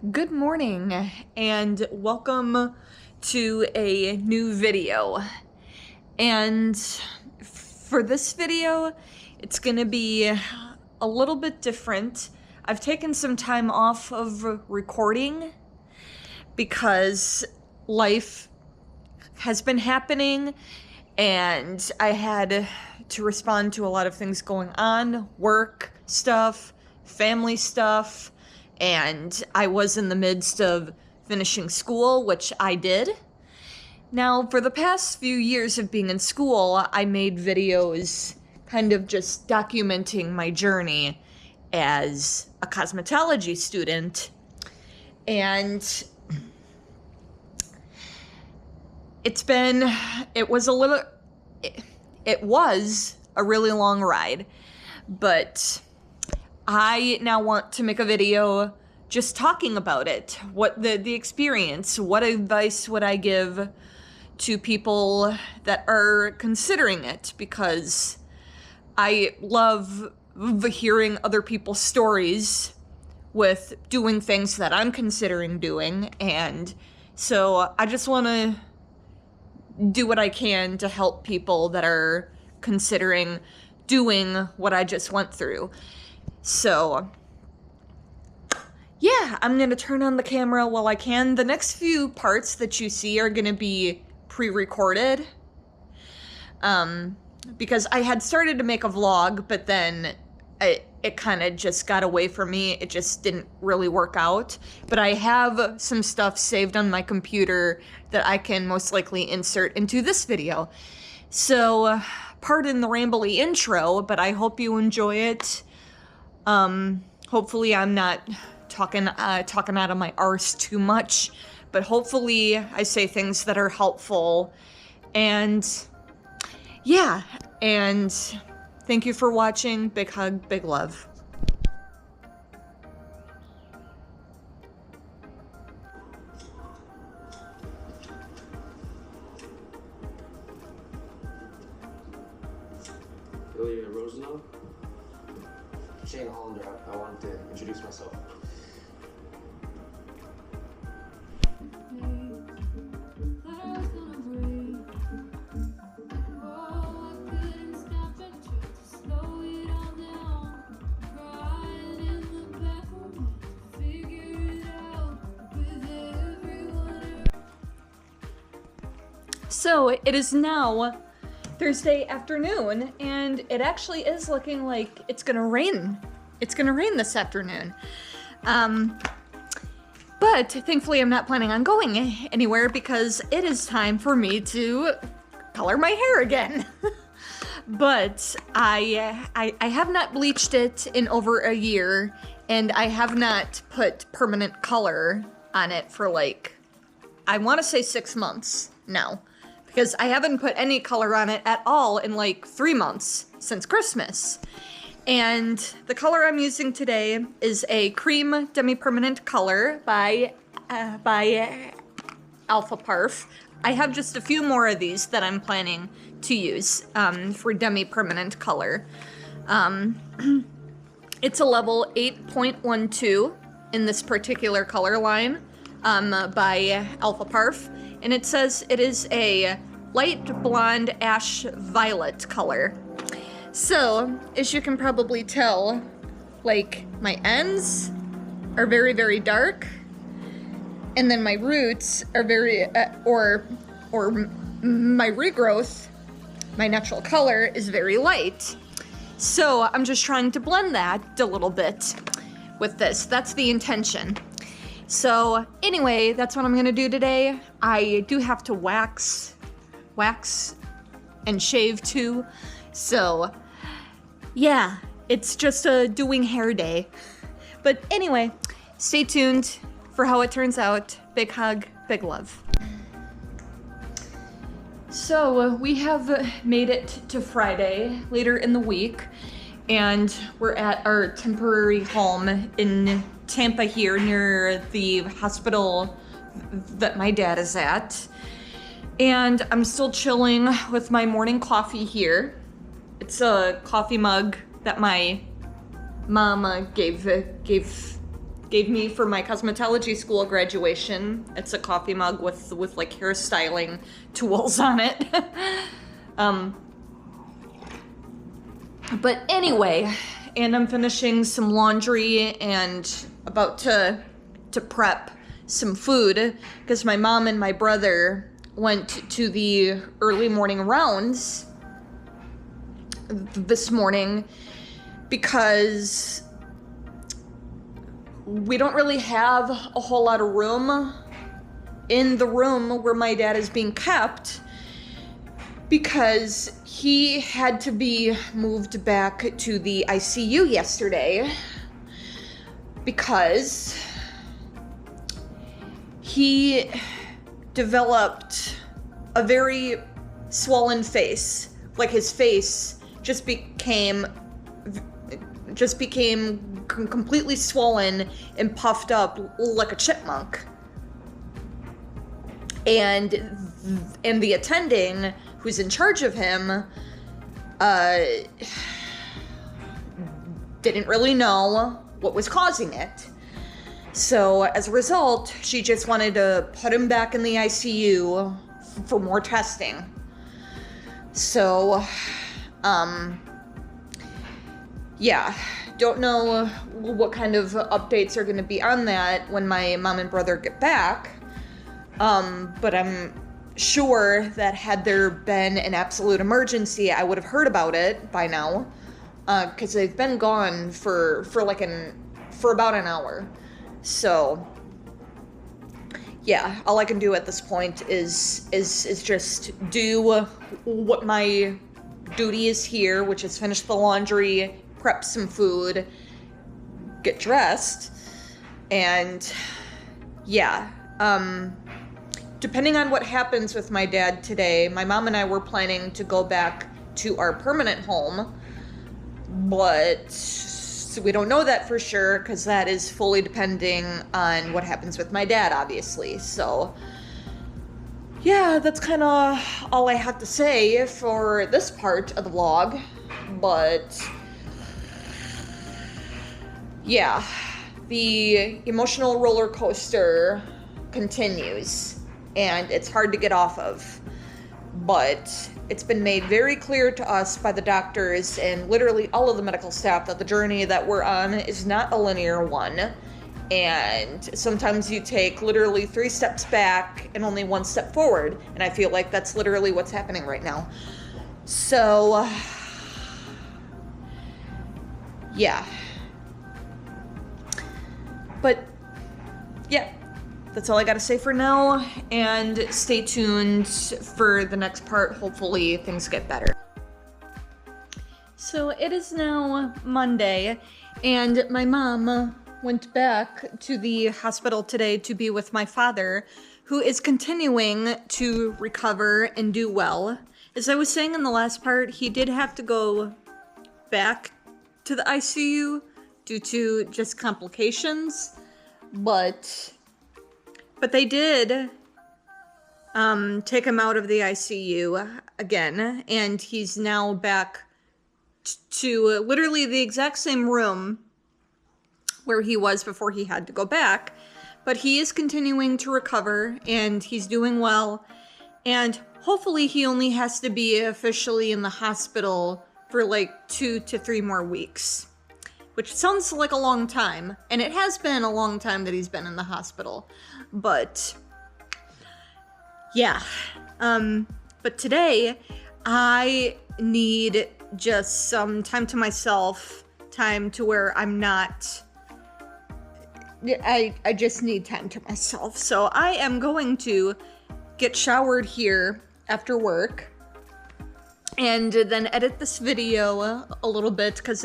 Good morning and welcome to a new video. And for this video, it's gonna be a little bit different. I've taken some time off of recording because life has been happening and I had to respond to a lot of things going on, work stuff, family stuff, and I was in the midst of finishing school, which I did. Now, for the past few years of being in school, I made videos kind of just documenting my journey as a cosmetology student, and it was a really long ride, but I now want to make a video just talking about it, what the experience, what advice would I give to people that are considering it, because I love hearing other people's stories with doing things that I'm considering doing, and so I just want to do what I can to help people that are considering doing what I just went through. So, yeah, I'm gonna turn on the camera while I can. The next few parts that you see are gonna be pre-recorded, because I had started to make a vlog, but then it kind of just got away from me. It just didn't really work out. But I have some stuff saved on my computer that I can most likely insert into this video. So, pardon the rambly intro, but I hope you enjoy it. Hopefully I'm not talking out of my arse too much, but hopefully I say things that are helpful. And yeah, and thank you for watching. Big hug, big love. Ilya Rosanov. Shane Hollander, I wanted to introduce myself. So it is now Thursday afternoon, and it actually is looking like it's gonna rain. It's gonna rain this afternoon. But thankfully I'm not planning on going anywhere because it is time for me to color my hair again. But I have not bleached it in over a year, and I have not put permanent color on it for like, I want to say 6 months now. Because I haven't put any color on it at all in like 3 months since Christmas. And the color I'm using today is a cream demi-permanent color by Alpha Parf. I have just a few more of these that I'm planning to use for demi-permanent color. It's a level 8.12 in this particular color line by Alpha Parf. And it says it is a light blonde ash violet color. So, as you can probably tell, like, my ends are very, very dark, and then my roots are very, or my regrowth, my natural color is very light. So, I'm just trying to blend that a little bit with this. That's the intention. So anyway, that's what I'm gonna do today. I do have to wax and shave too. So yeah, it's just a doing hair day. But anyway, stay tuned for how it turns out. Big hug, big love. So we have made it to Friday, later in the week, and we're at our temporary home in Tampa here near the hospital that my dad is at. And I'm still chilling with my morning coffee here. It's a coffee mug that my mama gave gave me for my cosmetology school graduation. It's a coffee mug with like hairstyling tools on it. But anyway, and I'm finishing some laundry and about to prep some food because my mom and my brother went to the early morning rounds this morning because we don't really have a whole lot of room in the room where my dad is being kept because he had to be moved back to the ICU yesterday because he developed a very swollen face. Like his face just became completely swollen and puffed up like a chipmunk. And the attending who's in charge of him didn't really know what was causing it. So as a result, she just wanted to put him back in the ICU for more testing. So, yeah, don't know what kind of updates are going to be on that when my mom and brother get back. But I'm sure that had there been an absolute emergency, I would have heard about it by now. Because they've been gone for about an hour. So, yeah, all I can do at this point is just do what my duty is here, which is finish the laundry, prep some food, get dressed, and yeah, depending on what happens with my dad today, my mom and I were planning to go back to our permanent home, but we don't know that for sure because that is fully depending on what happens with my dad, obviously. So, yeah, that's kind of all I have to say for this part of the vlog. But, yeah, the emotional roller coaster continues, and it's hard to get off of. But it's been made very clear to us by the doctors and literally all of the medical staff that the journey that we're on is not a linear one. And sometimes you take literally 3 steps back and only 1 step forward. And I feel like that's literally what's happening right now. So, yeah. But, yeah. That's all I gotta say for now, and stay tuned for the next part. Hopefully things get better. So it is now Monday, and my mom went back to the hospital today to be with my father, who is continuing to recover and do well. As I was saying in the last part, he did have to go back to the ICU due to just complications, but they did take him out of the ICU again, and he's now back to literally the exact same room where he was before he had to go back. But he is continuing to recover, and he's doing well, and hopefully he only has to be officially in the hospital for like 2 to 3 more weeks. Which sounds like a long time, and it has been a long time that he's been in the hospital. But, yeah. But today, I need just some time to myself, time to where I'm not... I just need time to myself. So I am going to get showered here after work, and then edit this video a little bit, because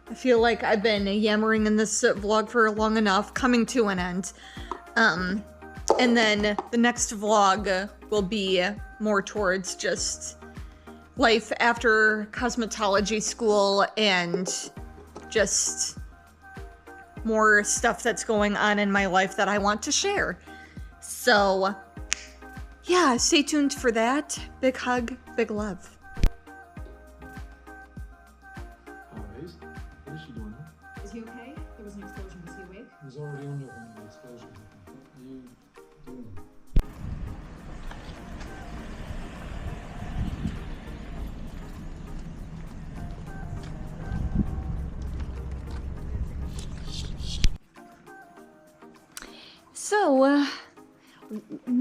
I feel like I've been yammering in this vlog for long enough, coming to an end. And then the next vlog will be more towards just life after cosmetology school and just more stuff that's going on in my life that I want to share. So, yeah, stay tuned for that. Big hug, big love. What is she doing? Is he okay? there was an explosion. Was he awake? He was already under when the explosion happened. What are you doing?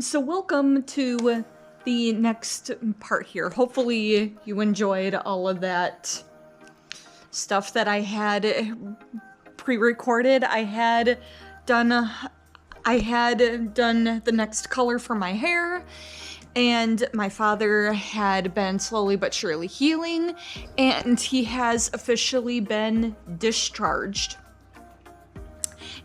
So welcome to the next part here. Hopefully you enjoyed all of that stuff that I had pre-recorded. I had done the next color for my hair, and my father had been slowly but surely healing, and he has officially been discharged.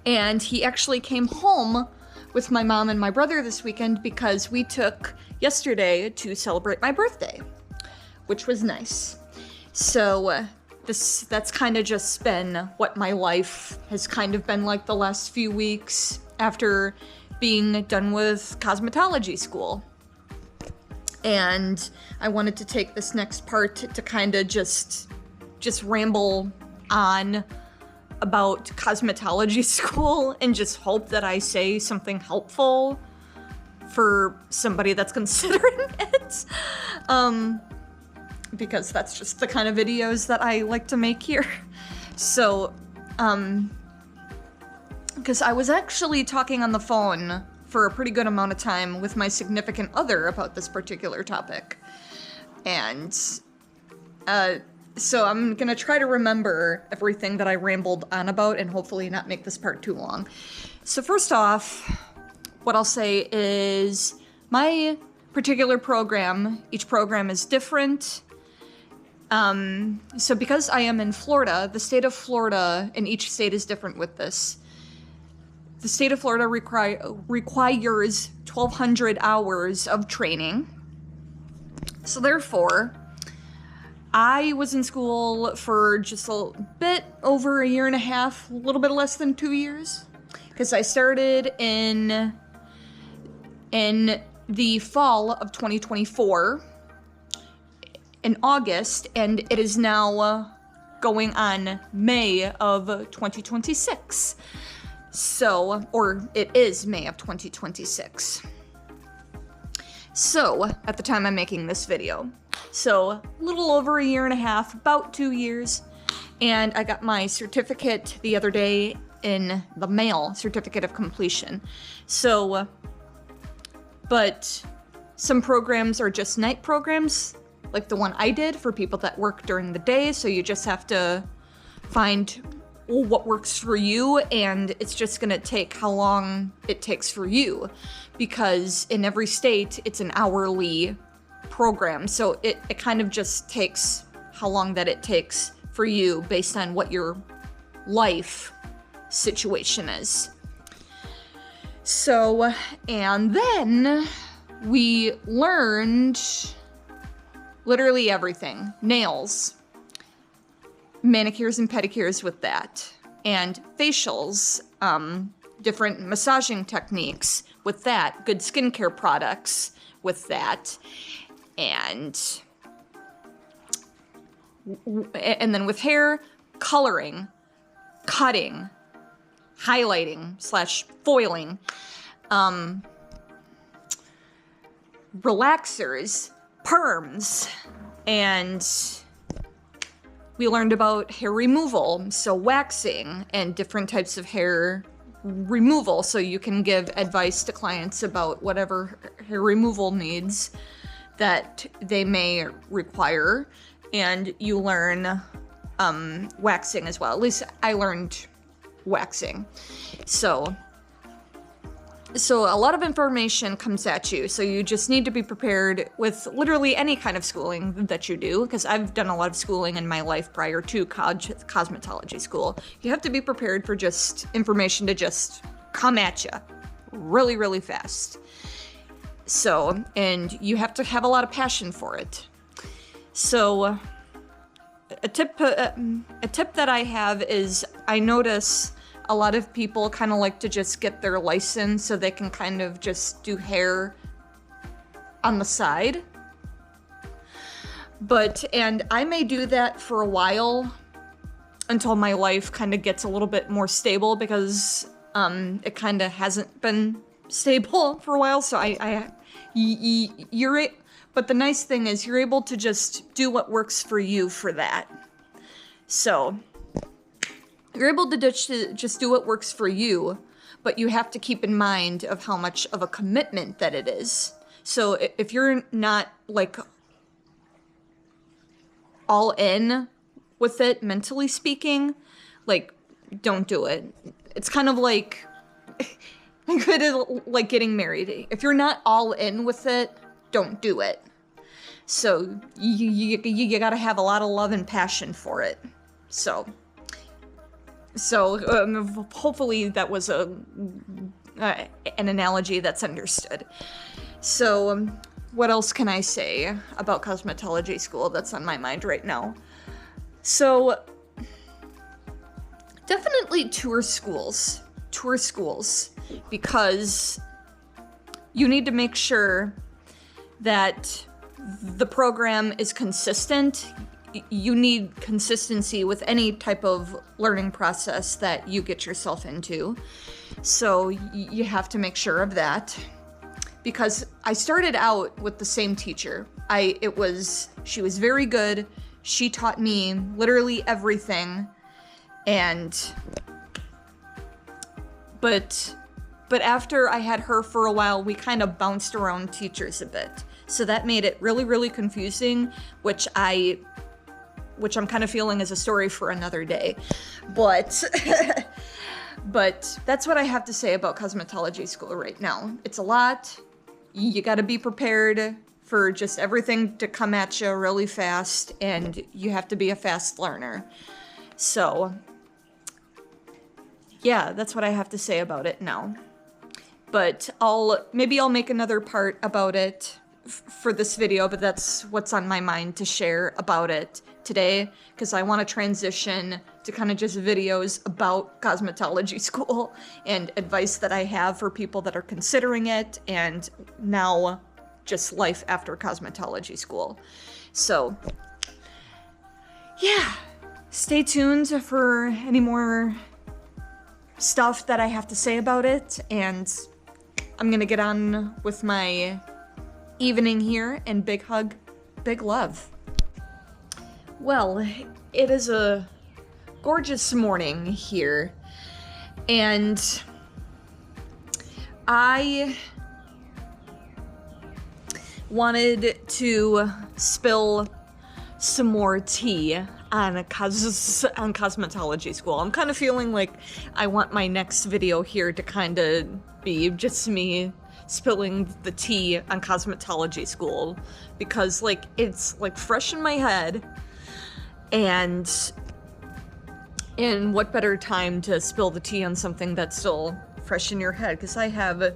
And he actually came home with my mom and my brother this weekend because we took yesterday to celebrate my birthday, which was nice. So that's kind of just been what my life has kind of been like the last few weeks after being done with cosmetology school. And I wanted to take this next part to kind of just ramble on about cosmetology school and just hope that I say something helpful for somebody that's considering it. Because that's just the kind of videos that I like to make here. So, because I was actually talking on the phone for a pretty good amount of time with my significant other about this particular topic. And, so I'm gonna try to remember everything that I rambled on about and hopefully not make this part too long. So first off, what I'll say is my particular program, each program is different. So because I am in Florida, the state of Florida, and each state is different with this, the state of Florida requires 1,200 hours of training. So therefore, I was in school for just a bit over a year and a half, a little bit less than 2 years, because I started in the fall of 2024, in August, and it is now going on May of 2026. So, or it is May of 2026. So, at the time I'm making this video. So, a little over a year and a half, about 2 years, and I got my certificate the other day in the mail, certificate of completion. So, but some programs are just night programs, like the one I did for people that work during the day, so you just have to find what works for you, and it's just gonna take how long it takes for you, because in every state it's an hourly program, so it kind of just takes how long that it takes for you based on what your life situation is. So, and then we learned literally everything. Nails, manicures and pedicures with that, and facials, different massaging techniques with that, good skincare products with that, and then with hair, coloring, cutting, highlighting / foiling, relaxers, perms, and we learned about hair removal, so waxing and different types of hair removal, so you can give advice to clients about whatever hair removal needs that they may require, and you learn waxing as well. At least I learned waxing. So a lot of information comes at you, so you just need to be prepared with literally any kind of schooling that you do, because I've done a lot of schooling in my life prior to cosmetology school. You have to be prepared for just information to just come at you really, really fast. So, and you have to have a lot of passion for it. So, a tip that I have is I notice a lot of people kind of like to just get their license so they can kind of just do hair on the side. And I may do that for a while, until my life kind of gets a little bit more stable, because it kind of hasn't been stable for a while. So but the nice thing is you're able to just do what works for you for that. So you're able to just do what works for you, but you have to keep in mind of how much of a commitment that it is. So if you're not like all in with it, mentally speaking, like, don't do it. It's kind of like like getting married. If you're not all in with it, don't do it. So you gotta have a lot of love and passion for it. So hopefully that was an analogy that's understood. So what else can I say about cosmetology school that's on my mind right now? So definitely tour schools, because you need to make sure that the program is consistent. You need consistency with any type of learning process that you get yourself into. So you have to make sure of that. Because I started out with the same teacher. She was very good. She taught me literally everything. But after I had her for a while, we kind of bounced around teachers a bit. So that made it really, really confusing, which I'm kind of feeling is a story for another day. But that's what I have to say about cosmetology school right now. It's a lot. You got to be prepared for just everything to come at you really fast, and you have to be a fast learner. So yeah, that's what I have to say about it now. But maybe I'll make another part about it for this video, but that's what's on my mind to share about it today, because I want to transition to kind of just videos about cosmetology school and advice that I have for people that are considering it, and now just life after cosmetology school. So yeah, stay tuned for any more stuff that I have to say about it, and I'm gonna get on with my evening here, and big hug, big love. Well, it is a gorgeous morning here, and I wanted to spill some more tea on cosmetology school. I'm kind of feeling like I want my next video here to kind of be just me spilling the tea on cosmetology school, because like it's like fresh in my head, and what better time to spill the tea on something that's still fresh in your head, because I have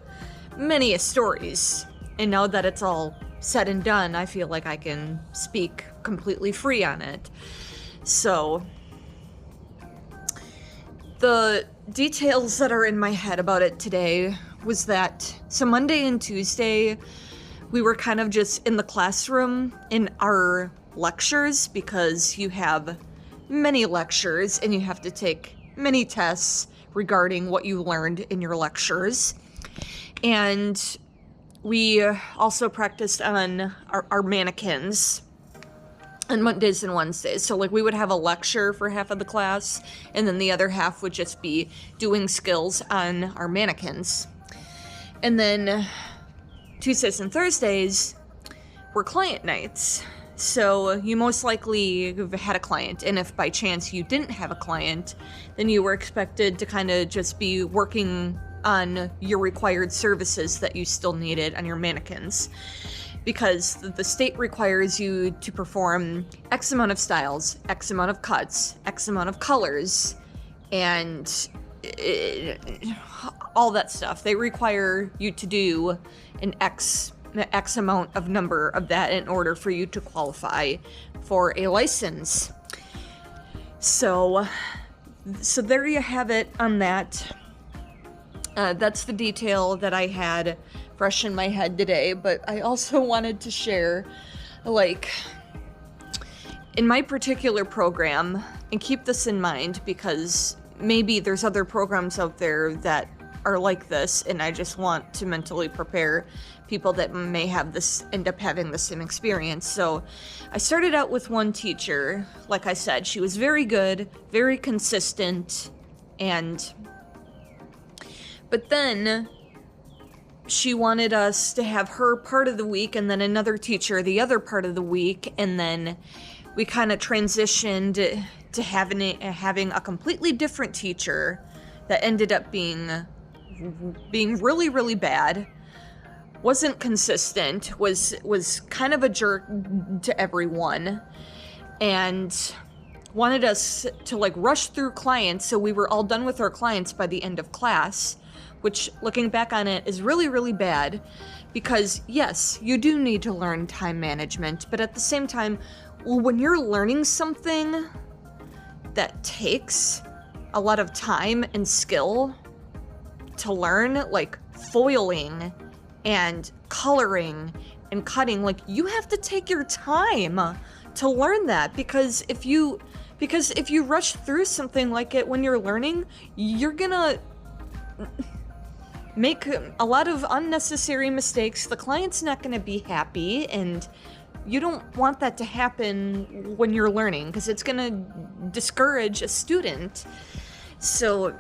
many stories, and now that it's all said and done, I feel like I can speak completely free on it. So the details that are in my head about it today was that, so Monday and Tuesday, we were kind of just in the classroom in our lectures, because you have many lectures and you have to take many tests regarding what you learned in your lectures. And we also practiced on our mannequins on Mondays and Wednesdays. So like we would have a lecture for half of the class, and then the other half would just be doing skills on our mannequins. And then Tuesdays and Thursdays were client nights. So you most likely had a client, and if by chance you didn't have a client, then you were expected to kind of just be working on your required services that you still needed on your mannequins. Because the state requires you to perform X amount of styles, X amount of cuts, X amount of colors, and all that stuff. They require you to do an X amount of number of that in order for you to qualify for a license. So there you have it on that. That's the detail that I had fresh in my head today, but I also wanted to share, like, in my particular program, and keep this in mind because maybe there's other programs out there that are like this, and I just want to mentally prepare people that may have this, end up having the same experience. So I started out with one teacher. Like I said, she was very good, very consistent, but then she wanted us to have her part of the week and then another teacher the other part of the week, and then we kind of transitioned to having a completely different teacher that ended up being really, really bad, wasn't consistent, was kind of a jerk to everyone, and wanted us to like rush through clients so we were all done with our clients by the end of class, which looking back on it is really, really bad because yes, you do need to learn time management, but at the same time, when you're learning something that takes a lot of time and skill to learn, like foiling and coloring and cutting, like you have to take your time to learn that, because if you rush through something like it when you're learning, you're gonna make a lot of unnecessary mistakes. The client's not gonna be happy, and you don't want that to happen when you're learning because it's gonna discourage a student. So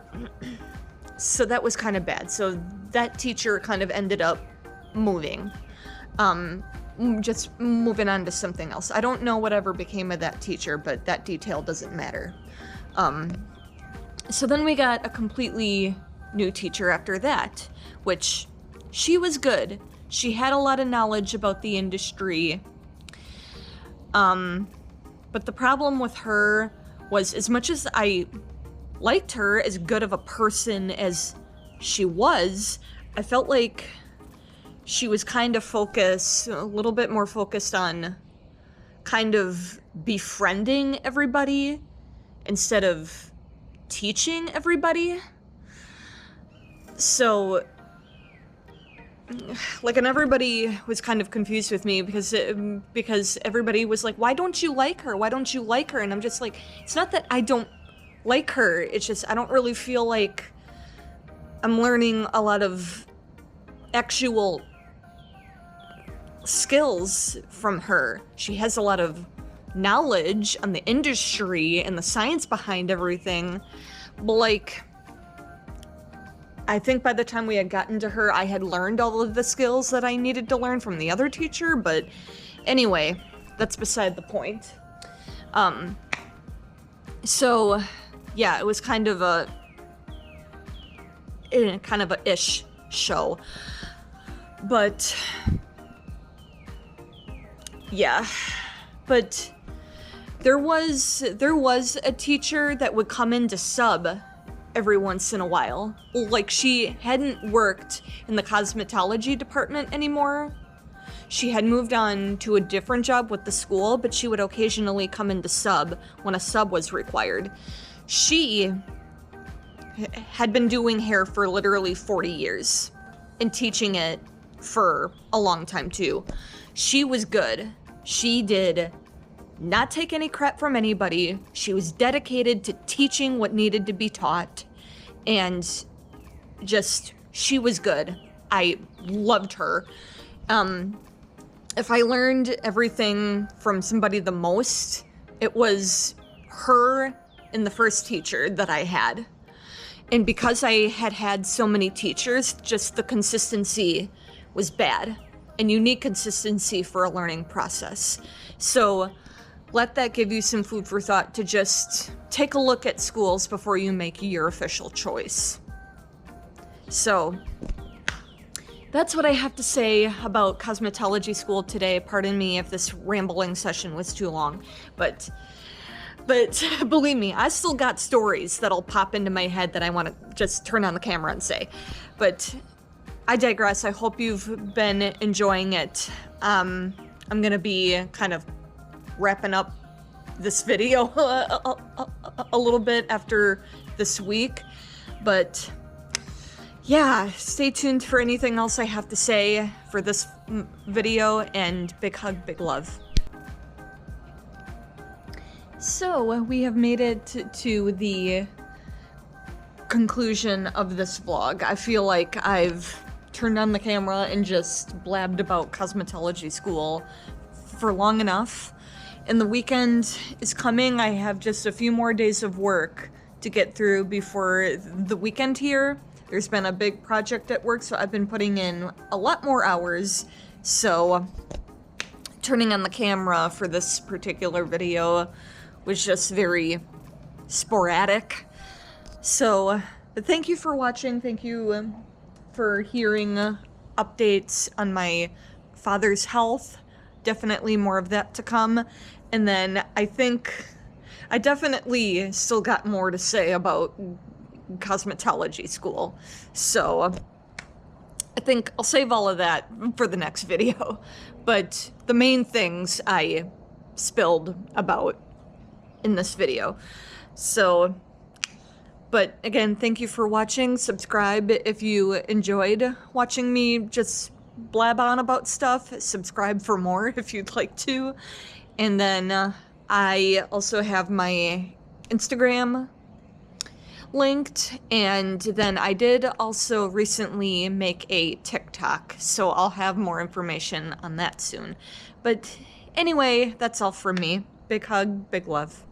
that was kind of bad. So that teacher kind of ended up moving, just moving on to something else. I don't know whatever became of that teacher, but that detail doesn't matter. So then we got a completely new teacher after that, which she was good. She had a lot of knowledge about the industry. But the problem with her was, as much as I liked her, as good of a person as she was, I felt like she was kind of a little bit more focused on kind of befriending everybody instead of teaching everybody. So, like, and everybody was kind of confused with me because everybody was like, why don't you like her? Why don't you like her? And I'm just like, it's not that I don't like her. It's just, I don't really feel like I'm learning a lot of actual skills from her. She has a lot of knowledge on the industry and the science behind everything. But like, I think by the time we had gotten to her, I had learned all of the skills that I needed to learn from the other teacher, but anyway, that's beside the point. So yeah, it was kind of a ish show, but yeah, but there was a teacher that would come in to sub every once in a while. Like, she hadn't worked in the cosmetology department anymore. She had moved on to a different job with the school, but she would occasionally come in to sub when a sub was required. She had been doing hair for literally 40 years and teaching it for a long time too. She was good. She did not take any crap from anybody. She was dedicated to teaching what needed to be taught, and just, she was good. I loved her. If I learned everything from somebody the most, it was her and the first teacher that I had. And because I had had so many teachers, just the consistency was bad, and you need consistency for a learning process. So let that give you some food for thought to just take a look at schools before you make your official choice. So that's what I have to say about cosmetology school today. Pardon me if this rambling session was too long, but believe me, I still got stories that'll pop into my head that I want to just turn on the camera and say. But I digress. I hope you've been enjoying it. I'm gonna be kind of wrapping up this video a little bit after this week, but yeah, stay tuned for anything else I have to say for this video, and big hug, big love. So we have made it to the conclusion of this vlog. I feel like I've turned on the camera and just blabbed about cosmetology school for long enough. And the weekend is coming. I have just a few more days of work to get through before the weekend here. There's been a big project at work, so I've been putting in a lot more hours. So turning on the camera for this particular video was just very sporadic. So, but thank you for watching. Thank you for hearing updates on my father's health. Definitely more of that to come. And then I think I definitely still got more to say about cosmetology school. So I think I'll save all of that for the next video. But the main things I spilled about in this video. So, but again, thank you for watching. Subscribe if you enjoyed watching me just blab on about stuff. Subscribe for more if you'd like to. And then I also have my Instagram linked, and then I did also recently make a TikTok, so I'll have more information on that soon. But anyway, that's all from me. Big hug, big love.